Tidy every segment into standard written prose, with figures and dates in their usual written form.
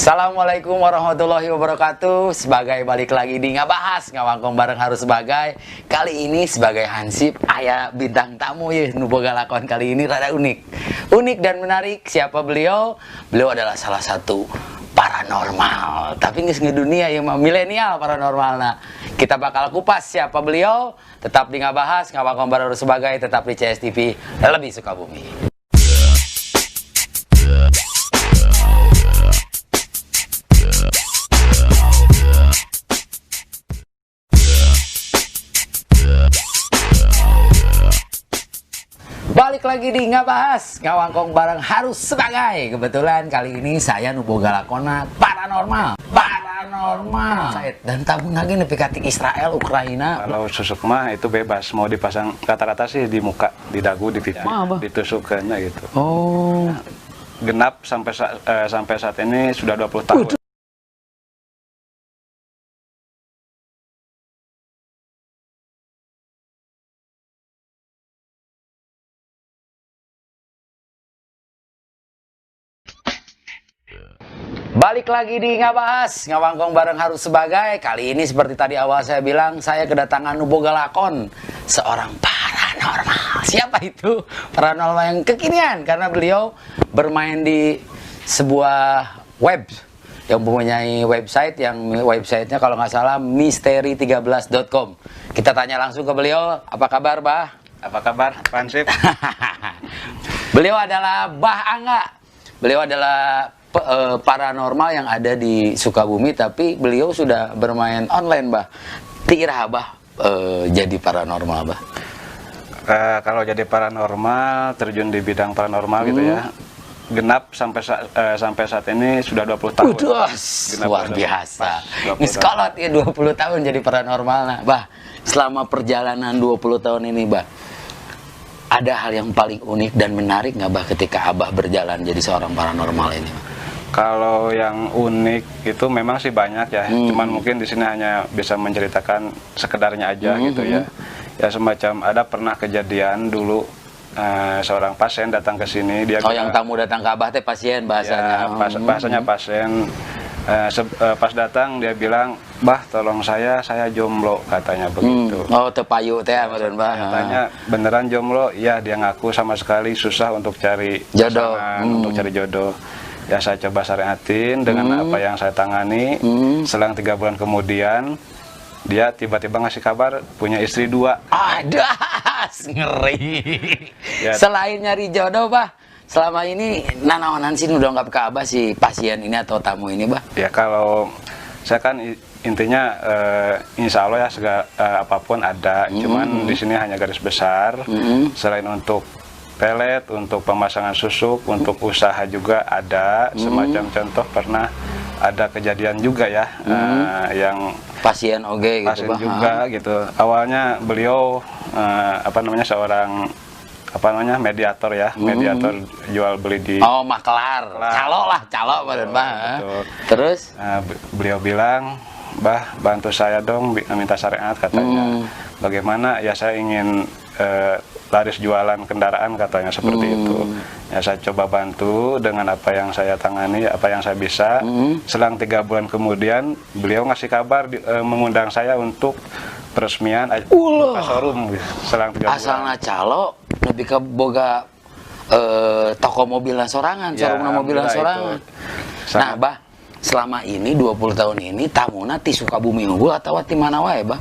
Assalamualaikum warahmatullahi wabarakatuh. Sebagai balik lagi di Ngabahas Ngawangkong bareng harus sebagai. Kali ini sebagai hansip aya bintang tamu ya nu boga lakon kali ini rada unik dan menarik. Siapa beliau? Beliau adalah salah satu paranormal, tapi nggak ngedunia ya mah milenial paranormal. Nah, kita bakal kupas siapa beliau. Tetap di Ngabahas Ngawangkong bareng harus sebagai, tetap di CS TV lebih Sukabumi. Balik lagi di Ngabahas Ngawangkong bareng harus sebagai. Kebetulan kali ini saya nuboga lakona paranormal. Dan tamu lagi nepi katik Israel, Ukraina. Kalau susuk mah itu bebas, mau dipasang rata-rata sih di muka, di dagu, di pipi, ditusukkannya gitu. Oh. Genap sampai saat ini sudah 20 tahun. Balik lagi di Ngabahas Ngawangkong bareng harus sebagai. Kali ini seperti tadi awal saya bilang, saya kedatangan nuboga lakon seorang paranormal. Siapa itu? Paranormal yang kekinian karena beliau bermain di sebuah web yang mempunyai website, yang websitenya kalau nggak salah misteri13.com. Kita tanya langsung ke beliau. Apa kabar, Bah? Apa kabar, Pansip? Beliau adalah Bah Angga. Beliau adalah paranormal yang ada di Sukabumi, tapi beliau sudah bermain online, Bah. Tira, Bah, jadi paranormal, Bah? Kalau jadi paranormal, terjun di bidang paranormal gitu ya, genap sampai saat ini sudah 20 tahun. Luar biasa. Niskolot ya 20 tahun jadi paranormal. Nah, Bah, selama perjalanan 20 tahun ini, Bah, ada hal yang paling unik dan menarik nggak, Bah, ketika Abah berjalan jadi seorang paranormal ini, Bah? Kalau yang unik itu memang sih banyak ya, cuman mungkin di sini hanya bisa menceritakan sekedarnya aja gitu ya. Ya semacam ada pernah kejadian dulu seorang pasien datang ke sini, dia yang tamu datang ke Abah teh pasien bahasanya. Ya, bahasanya pasien. Pas datang dia bilang, "Bah, tolong saya jomblo," katanya begitu. Tepayu teh meureun, Bah. Katanya beneran jomblo? Iya, dia ngaku sama sekali susah untuk cari jodoh. Untuk cari jodoh. Ya saya coba syariatin dengan apa yang saya tangani. Selang 3 bulan kemudian dia tiba-tiba ngasih kabar punya istri 2. Ada ngeri. Ya. Selain nyari jodoh, Bah, selama ini nanaonan sih udah nggak ke Abah si pasien ini atau tamu ini, Bah? Ya kalau saya kan intinya insya Allah ya segala apapun ada. Cuman di sini hanya garis besar. Selain untuk pelet, untuk pemasangan susuk, untuk usaha juga ada. Semacam contoh pernah ada kejadian juga ya, yang pasien oge gitu, pasien juga gitu. Awalnya beliau seorang mediator ya, mediator jual beli di maklar. Calo Bah. Terus beliau bilang, "Bah, bantu saya dong, minta syariat," katanya. Bagaimana? Ya saya ingin laris jualan kendaraan, katanya seperti itu. Ya saya coba bantu dengan apa yang saya tangani, apa yang saya bisa. Selang 3 bulan kemudian beliau ngasih kabar mengundang saya untuk peresmian showroom. Selang 3 bulan. Asalnya calo lebih ke boga toko mobilan sorangan, showroom mobilan sorangan. Nah, Bah, selama ini 20 tahun ini tamuna ti Sukabumi unggul atau ti mana wae, Bah?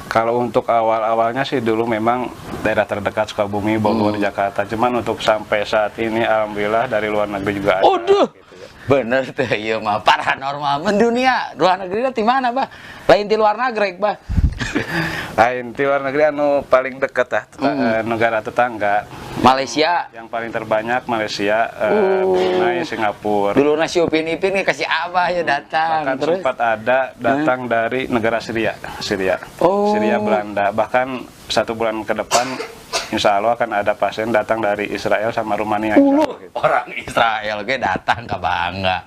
Kalau untuk awal-awalnya sih dulu memang daerah terdekat Sukabumi, Bogor, Jakarta. Cuman untuk sampai saat ini alhamdulillah dari luar negeri juga ada. Gitu ya. Bener tuh, iya mah paranormal mendunia. Luar negeri di mana, Bah? Lain di luar negeri, Bah? Lain di luar negeri anu paling dekat negara tetangga. Malaysia. Yang paling terbanyak Malaysia, Brunei, Singapura. Dulu nasi upin-ipin kasih Abah ya datang. Bahkan terus sempat ada datang dari negara Syria, Syria, Belanda. Bahkan 1 bulan ke depan insya Allah akan ada pasien datang dari Israel sama Rumania. Gitu. Orang Israel ke datang ke bangga.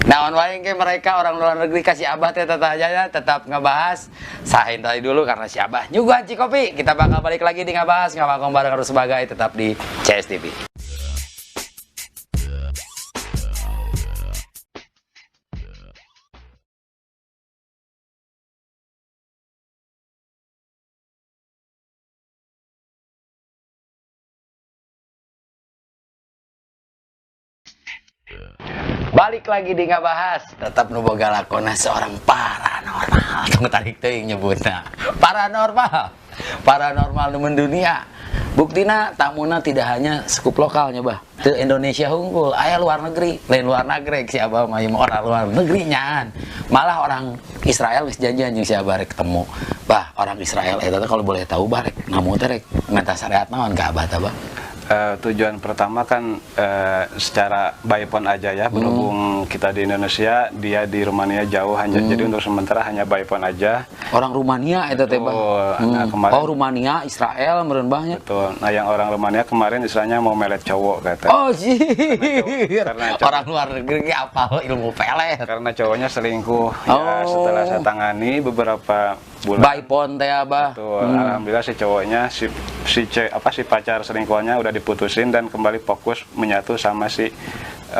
Nah, wae ke mereka orang luar negeri kasih Abah teh tetap ngebahas. Sahin tadi dulu karena si Abah nyuguhan Cikopi. Kita bakal balik lagi di Ngabahas Ngawangkong bareng harus sebagai, tetap di CS TV. Balik lagi di Ngabahas, tetap nu boga lakona seorang paranormal. Tunggu tarik teuing nyebutna. Paranormal nu mendunia. Buktina tamuna tidak hanya skup lokalnya bah. Teu Indonesia unggul, aya luar negeri, lain luar negeri si Abah mah orang luar negeri nyaan. Malah orang Israel geus janjian jeung si Abah rek ketemu. Bah, orang Israel eta kalau boleh tahu bah rek ngamu teh rek minta syariat naon ka Abah teh bah? Tujuan pertama kan secara by phone aja ya, berhubung kita di Indonesia, dia di Rumania jauh, hanya jadi untuk sementara hanya by phone aja. Orang Rumania itu teh Bang. Nah, kemarin, oh Rumania, Israel meureun bahnya. Betul. Nah yang orang Rumania kemarin istilahnya mau melet cowok kata. Oh sih. Karena Orang luar negeri apa ilmu pelet. Karena cowoknya selingkuh. Ya, setelah saya tangani beberapa bulan. By phone teh Abah. Betul. Alhamdulillah si cowoknya si pacar selingkuhannya udah diputusin dan kembali fokus menyatu sama si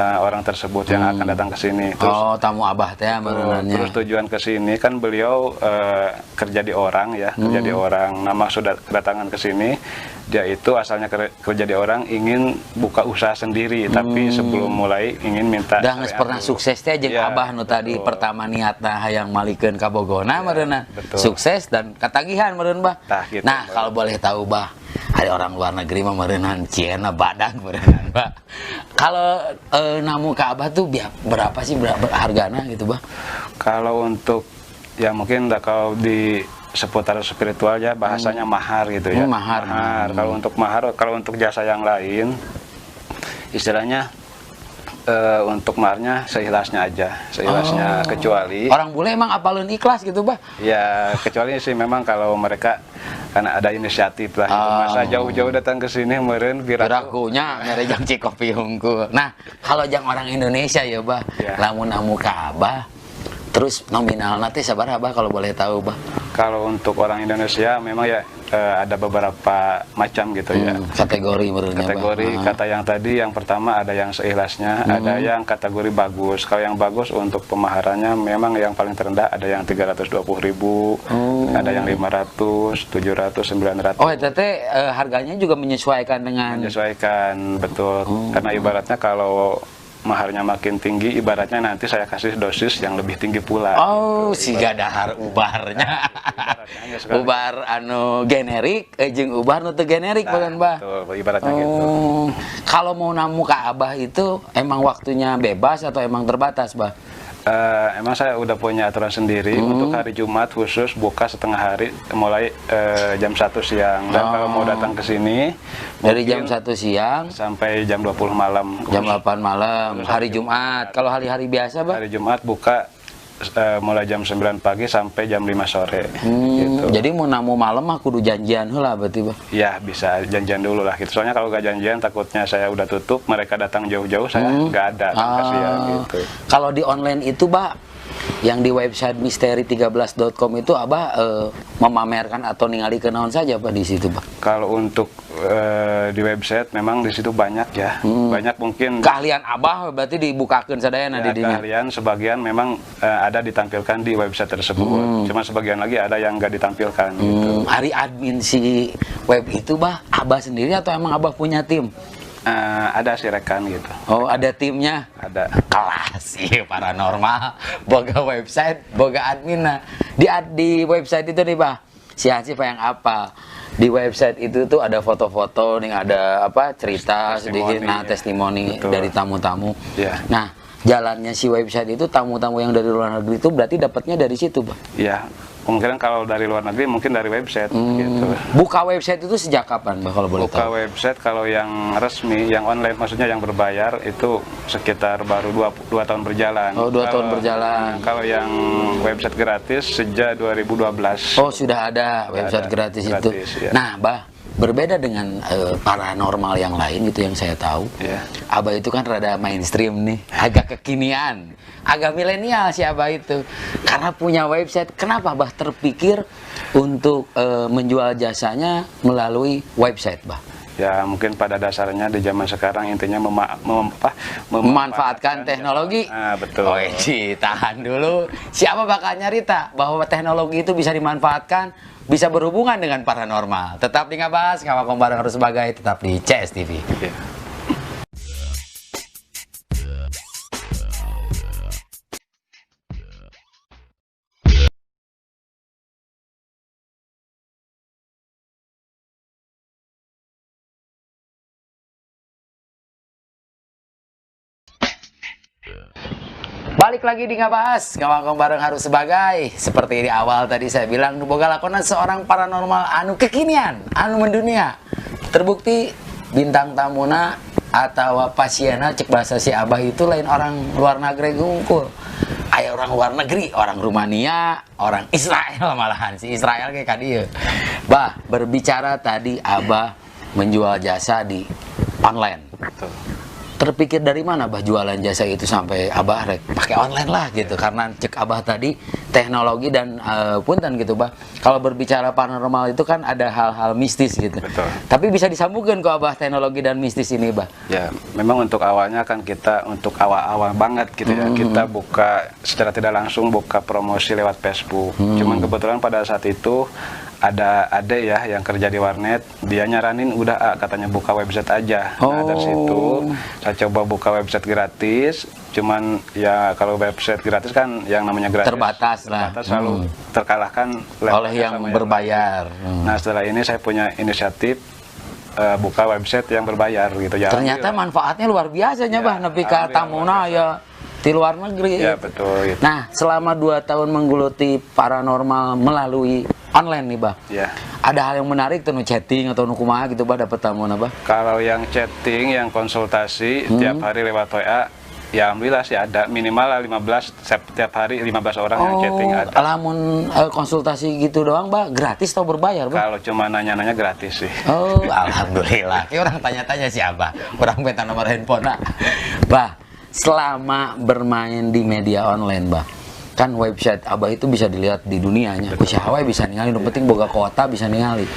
orang tersebut yang akan datang ke sini. Terus, tamu Abah teh merenannya. Terus tujuan ke sini kan beliau kerja di orang ya, kerja di orang. Nah, maksud kedatangan ke sini dia itu asalnya kerja di orang, ingin buka usaha sendiri, tapi sebelum mulai ingin minta. Dah geus pernah sukses teh jeung ya, Abah nu tadi pertama niatna hayang malikeun ka Bogona meureunna. Sukses dan katagihan meureun Bah. Gitu, nah, kalau boleh tahu Bah, ada orang luar negeri mah meureunan cieuna badan meureunnan Bah. Kalau namu ka Abah tuh berapa sih hargana gitu Bah? Kalau untuk ya mungkin kalau di seputar spiritual ya bahasanya mahar gitu ya. Mahar. Kalau untuk jasa yang lain istilahnya untuk maharnya seikhlasnya aja, seikhlasnya, kecuali orang bule emang apalun ikhlas gitu Bah? Ya kecuali sih memang kalau mereka karena ada inisiatif lah gitu. Masa jauh-jauh datang ke sini meureun birakunya ngarejang cikopi hungkul. Nah, kalau jang orang Indonesia ya Bah, lamun namu ka Abah terus nominalna teh sabaraha Bah kalau boleh tahu Bah? Kalau untuk orang Indonesia memang ya ada beberapa macam gitu ya. Kategori menurutnya Kategori kata yang tadi yang pertama ada yang seikhlasnya, ada yang kategori bagus. Kalau yang bagus untuk pemaharannya memang yang paling terendah ada yang 320.000, ada yang 500, 700, 900. Oh, itu teh harganya juga menyesuaikan dengan menyesuaikan betul. Karena ibaratnya kalau maharnya makin tinggi, ibaratnya nanti saya kasih dosis yang lebih tinggi pula. Oh, gitu. siga dahar ubarnya. Ubar anu generik, jeung ubar nu teu generik bukan Bah? Betul, ibaratnya gitu. Kalau mau namu ka Abah itu emang waktunya bebas atau emang terbatas Bah? Emang saya udah punya aturan sendiri untuk hari Jumat khusus buka setengah hari mulai jam 1 siang dan kalau mau datang ke sini dari jam 1 siang sampai jam 20 malam. Jam 8 malam hari Jumat. Kalau hari-hari biasa Bah? Hari Jumat buka mulai jam 9 pagi sampai jam 5 sore gitu. Jadi mau namu malam mah kudu janjian heula berarti Bah? Ya bisa janjian dulu lah gitu. Soalnya kalau gak janjian takutnya saya udah tutup, mereka datang jauh-jauh saya nggak ada kasihan gitu. Kalau di online itu Bah, yang di website misteri13.com itu Abah memamerkan atau ningali kenaon saja Pak di situ Pak? Kalau untuk di website memang di situ banyak ya, banyak mungkin keahlian Abah berarti dibukakan sadayana ya, di dinya. Keahlian sebagian memang ada ditampilkan di website tersebut, cuma sebagian lagi ada yang nggak ditampilkan. Gitu. Hari admin si web itu Bah, Abah sendiri atau emang Abah punya tim? Ada sih rekan gitu. Oh, ada timnya? Ada. Kelas iya paranormal, boga website, boga admin. Nah, di website itu nih Bah, si Hansip yang apa? Di website itu tuh ada foto-foto nih, ada apa cerita sedikit, nah testimoni dari tamu-tamu. Yeah. Nah, jalannya si website itu tamu-tamu yang dari luar negeri itu berarti dapatnya dari situ Bah? Iya. Kemungkinan kalau dari luar negeri mungkin dari website gitu. Buka website itu sejak kapan Bah kalau boleh tahu? Buka website kalau yang resmi, yang online maksudnya yang berbayar itu sekitar baru 2 tahun berjalan. Oh, 2 tahun berjalan. Kalau yang website gratis sejak 2012. Oh, sudah ada website gratis itu. Ya. Nah, Bah, berbeda dengan paranormal yang lain gitu yang saya tahu. Yeah. Abah itu kan rada mainstream nih, agak kekinian, agak milenial si Abah itu. Karena punya website, kenapa Bah terpikir untuk menjual jasanya melalui website Bah? Ya mungkin pada dasarnya di zaman sekarang intinya memanfaatkan teknologi. Nah, betul. Oh, tahan dulu. Siapa bakal nyarita bahwa teknologi itu bisa dimanfaatkan, bisa berhubungan dengan paranormal. Tetap di Ngabahas, Ngawakong bareng harus sebagai, tetap di CS TV. Balik lagi di Ngabahas, ngawangkong bareng harus sebagai. Seperti di awal tadi saya bilang, nu boga lakonan seorang paranormal anu kekinian, anu mendunia. Terbukti bintang tamuna atau pasienna cek bahasa si Abah itu lain orang luar negeri gungkul. Aya orang luar negeri, orang Rumania, orang Israel malahan si Israel kayak kadieu. Bah, berbicara tadi Abah menjual jasa di online. Betul. Terpikir dari mana Bah jualan jasa itu sampai Abah rek pakai online lah gitu, karena cek Abah tadi teknologi dan punten gitu Bah. Kalau berbicara paranormal itu kan ada hal-hal mistis gitu. Betul. Tapi bisa disambungkan ke Abah teknologi dan mistis ini Bah. Ya, memang untuk awalnya kan kita untuk awal-awal banget gitu ya. Kita buka secara tidak langsung buka promosi lewat Facebook. Cuman kebetulan pada saat itu ada ade ya yang kerja di warnet, dia nyaranin udah katanya buka website aja. Nah, dari situ saya coba buka website gratis. Cuman ya kalau website gratis kan yang namanya gratis Terbatas lah. selalu terkalahkan Oleh yang berbayar. Nah, setelah ini saya punya inisiatif buka website yang berbayar gitu ya. Ternyata manfaatnya luar biasanya Ya, Bah, nepi ka tamuna ya di luar negeri. Ya, betul gitu. Nah, selama 2 tahun menggeluti paranormal melalui online nih Bah. Ya. Ada hal yang menarik tuh, chatting atau kumaha gitu Bah, dapat tamuna Bah. Kalau yang chatting, yang konsultasi tiap hari lewat WA, ya alhamdulillah sih ada minimal lah 15 setiap hari 15 orang yang chatting ada. Lamun konsultasi gitu doang Bah, gratis atau berbayar Bah? Kalau cuma nanya-nanya gratis sih. Oh, alhamdulillah. Kayak orang tanya-tanya siapa? Orang minta nomor handphone. Bah, selama bermain di media online Bah, kan website Abah itu bisa dilihat di dunianya. Kusaha we bisa ningali, yang penting boga kota bisa ningali.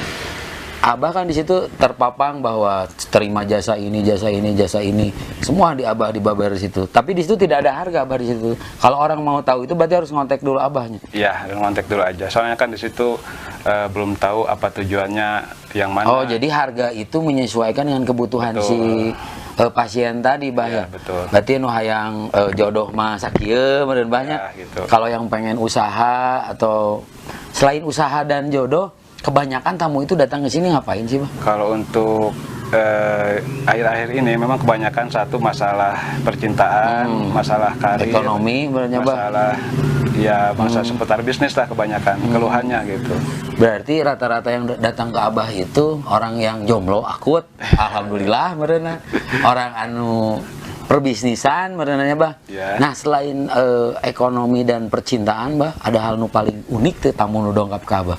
Abah kan di situ terpapang bahwa terima jasa ini, jasa ini, jasa ini. Semua di Abah dibabar di situ. Tapi di situ tidak ada harga Abah di situ. Kalau orang mau tahu itu berarti harus ngontek dulu Abahnya. Iya, ngontek dulu aja. Soalnya kan di situ belum tahu apa tujuannya yang mana. Oh, jadi harga itu menyesuaikan dengan kebutuhan si pasien tadi Bah ya. Betul. Berarti nu hayang jodoh mah sakieu meureun banyak. Ya, gitu. Kalau yang pengen usaha atau selain usaha dan jodoh, kebanyakan tamu itu datang ke sini ngapain sih Bah? Kalau untuk akhir-akhir ini memang kebanyakan satu masalah percintaan, masalah karir, Ekonomi berarti Bah. masalah ya seputar bisnis lah kebanyakan keluhannya gitu. Berarti rata-rata yang datang ke Abah itu orang yang jomblo akut, alhamdulillah mereuna. Orang anu perbisnisan mereunanya Bah. Ya. Nah, selain ekonomi dan percintaan Bah, ada hal nu paling unik teh tamu nu dongkap ke Abah.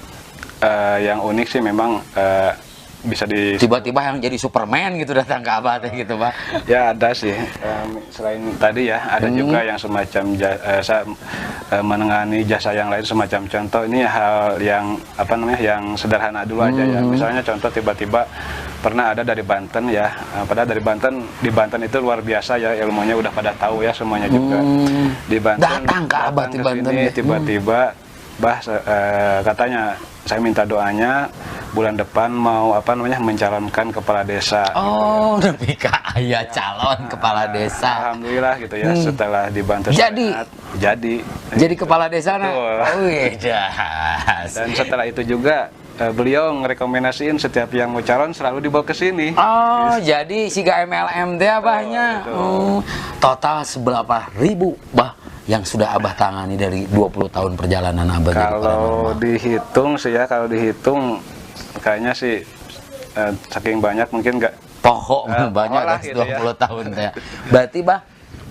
Yang unik sih memang bisa di Tiba-tiba yang jadi Superman gitu datang ke Abah teh gitu Bah. ya ada sih. Selain tadi ya ada juga yang semacam menengani jasa yang lain, semacam contoh ini hal yang apa namanya yang sederhana dulu aja ya. Misalnya contoh tiba-tiba pernah ada dari Banten ya, padahal dari Banten, di Banten itu luar biasa ya, ilmunya udah pada tahu ya semuanya juga. Di Banten Datang ke Abah di Banten kesini, ya. tiba-tiba Bah katanya saya minta doanya bulan depan mau apa namanya mencalonkan kepala desa. Oh, nepi ka aya calon kepala desa. Alhamdulillah gitu ya, setelah dibantu Jadi? syariat, jadi Jadi kepala desa nah. Betul. Oh iya, jas. dan setelah itu juga beliau ngerekomendasiin setiap yang mau calon selalu dibawa ke sini. Oh, jadi siga MLM teh Abahnya. Betul. Total seberapa ribu Bah yang sudah Abah tangani dari 20 tahun perjalanan Abah jadi Kalau paranormal? dihitung sih ya, kalau dihitung kayaknya sih saking banyak mungkin nggak. Pohok banyak lah dari gitu 20 tahun teh. Berarti Bah,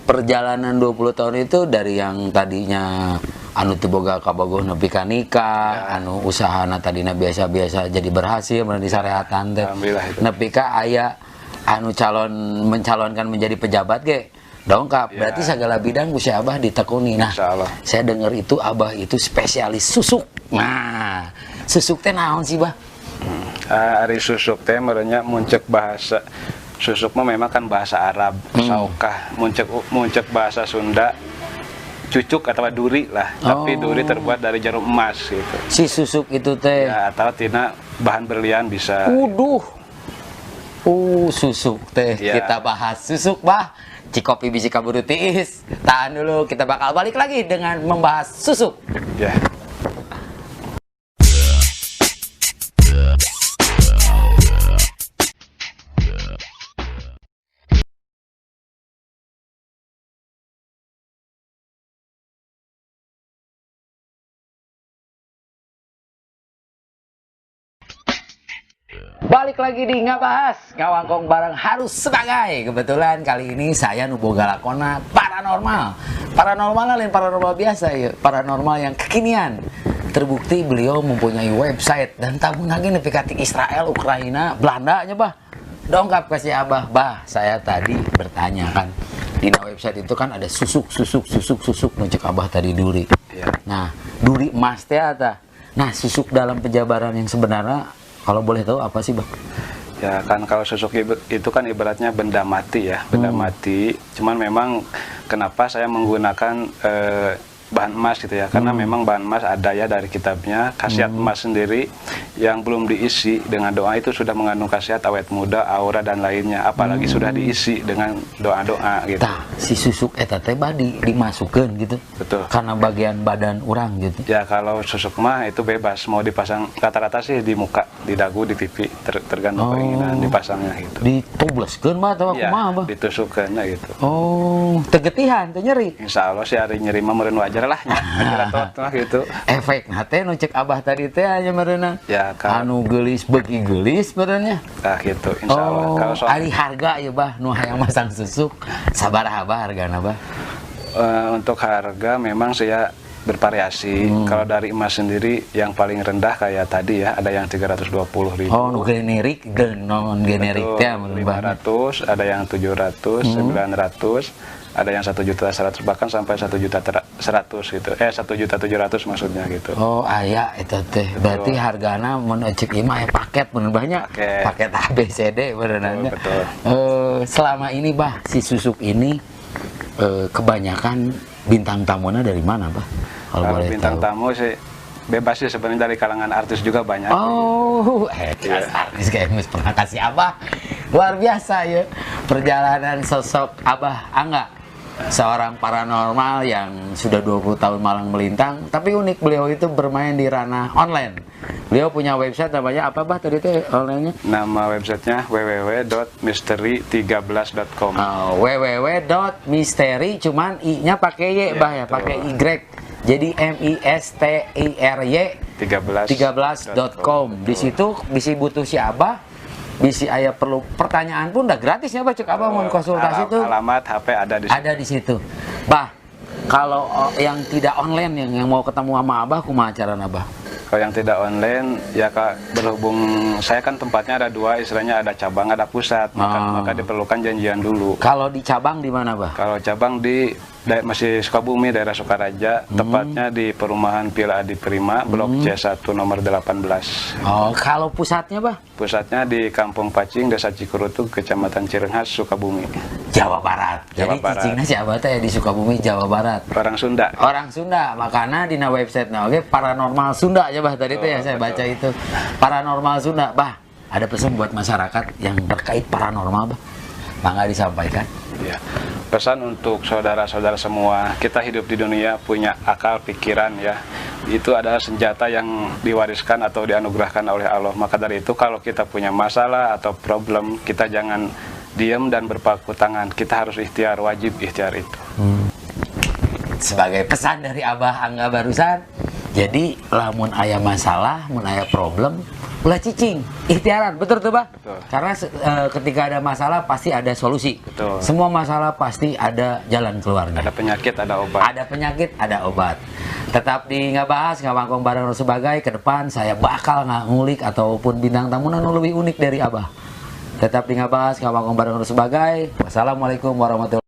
perjalanan 20 tahun itu dari yang tadinya anu teu boga kabogoh nepi ka nikah, anu usahana tadina biasa-biasa jadi berhasil mun disareatan teh. Alhamdulillah itu. Nepi ka aya anu mencalonkan menjadi pejabat ge dongkap. Ya. Berarti segala bidang Gusti Abah ditekuni. Nah, Insya Allah. saya dengar itu Abah itu spesialis susuk. Nah, susuk teh naon sih Bah? Ari susuk teh merenya muncul bahasa susuk mah memang kan bahasa Arab, saukah muncul bahasa Sunda, cucuk atau duri lah, tapi duri terbuat dari jarum emas gitu. Si susuk itu teh. Ya, atau tina bahan berlian bisa. Susuk teh. Ya. Kita bahas susuk Bah. Cikopi bisi kaburu tiis. Tahan dulu, kita bakal balik lagi dengan membahas susuk. Ya. Balik lagi di Ngabahas ngawangkong bareng harus sebagai. Kebetulan kali ini saya nuboga lakona paranormal. Paranormal lain paranormal biasa ya, paranormal yang kekinian. Terbukti beliau mempunyai website dan tabung lagi nepi katik Israel, Ukraina, Belanda nya bah. Dongkap kasih abah, bah. Saya tadi bertanya kan di website itu kan ada susuk nuncek abah tadi duri. Ya. Nah, duri emas teh eta. Nah, susuk dalam penjabaran yang sebenarnya kalau boleh tahu apa sih, Bang? Ya kan kalau susuk itu kan ibaratnya benda mati ya, benda mati. Cuman memang kenapa saya menggunakan bahan emas gitu ya, karena memang bahan emas ada ya dari kitabnya, khasiat emas sendiri yang belum diisi dengan doa itu sudah mengandung khasiat awet muda, aura dan lainnya, apalagi sudah diisi dengan doa-doa gitu. Tah, si susuk eta teh dimasukkan gitu. Betul. Karena bagian badan orang gitu. Ya kalau susuk mah itu bebas, mau dipasang rata-rata sih di muka, di dagu, di pipi, tergantung keinginan dipasangnya gitu. Ditubleskeun mah atau Ya, kumaha, Bang? ditusukkan gitu. Oh, tegetihan teh nyeri. Insya Allah sih hari nyeri mah meureun wajar lah nya. Ajar mah gitu. Efek teh nu cek abah tadi teh anya meureunan. Ya kalau Anu geulis beuki geulis benernya. nah gitu insya Allah. Oh, Kalau soal ari harga ya bah nu hayang masang susuk sabaraha bah hargana bah? untuk harga memang saya bervariasi. Kalau dari emas sendiri yang paling rendah kayak tadi ya, ada yang 320.000. Oh, nu generik dan non generik teh menurut bah. 500, ada yang 700, 900, ada yang 1.100.000 bahkan sampai 1.100.000 gitu. 1.700.000 maksudnya gitu. Oh, aya eta teh. Berarti hargana mun cek ieu mah paket bener banyak. Paket ABCD benerannya. Betul. Selama ini bah si susuk ini kebanyakan bintang tamunya dari mana, Bah? Kalau boleh bintang tahu. tamu sih bebas sih sebenarnya, dari kalangan artis juga banyak. Oh, artis kayak Mus pernah kasih Abah. Luar biasa ya. Perjalanan sosok Abah Angga. Seorang paranormal yang sudah 20 tahun malang melintang, tapi unik beliau itu bermain di ranah online. Beliau punya website namanya apa bah tadi teh online-nya? Nama websitenya www.misteri13.com. www.misteri cuman i-nya pakai y bah ya, pakai y. Jadi MISTERY 13.com. Di situ bisa butuh si Abah, bisa aya perlu pertanyaan pun udah gratis ya bah, cek Abah mau konsultasi tuh. Alamat HP ada di situ. Ada di situ. Bah, kalau yang tidak online yang mau ketemu sama Abah kumaha carana Abah? Kalau yang tidak online ya Kak, berhubung saya kan tempatnya ada dua, istilahnya ada cabang ada pusat, maka diperlukan janjian dulu. Kalau di cabang di mana Bah? Kalau cabang di masih Sukabumi, daerah Sukaraja, tepatnya di perumahan Pila Adi Prima, Blok C1 nomor 18. Oh, kalau pusatnya Bah? Pusatnya di Kampung Pacing, Desa Cikurutuk, Kecamatan Cirenghas, Sukabumi. Jawa Barat. Jawa Jadi Barat. cicingnya si Abah teh di Sukabumi, Jawa Barat. Orang Sunda. Orang Sunda, makanya di website oke paranormal Sunda ya Bah tadi tuh ya saya baca itu. Paranormal Sunda, Bah. Ada pesan buat masyarakat yang terkait paranormal, Bah. Mangga disampaikan. Ya. Pesan untuk saudara-saudara semua, kita hidup di dunia punya akal pikiran ya. Itu adalah senjata yang diwariskan atau dianugerahkan oleh Allah. Maka dari itu kalau kita punya masalah atau problem, kita jangan diam dan berpangku tangan. Kita harus ikhtiar, wajib ikhtiar itu. Sebagai pesan dari Abah Angga barusan, jadi lamun aya masalah, mun aya problem, ulah cicing, ikhtiaran, betul tuh Bah? Betul. Karena ketika ada masalah pasti ada solusi. Betul. Semua masalah pasti ada jalan keluarnya. Ada penyakit, ada obat. Ada penyakit, ada obat. Tetap di Ngabahas, ngawangkong bareng sebagai ke depan saya bakal ngulik ataupun bintang tamu nu lebih unik dari Abah. Tetap di Ngabahas, ngawangkong bareng sebagai. Wassalamualaikum warahmatullahi wabarakatuh.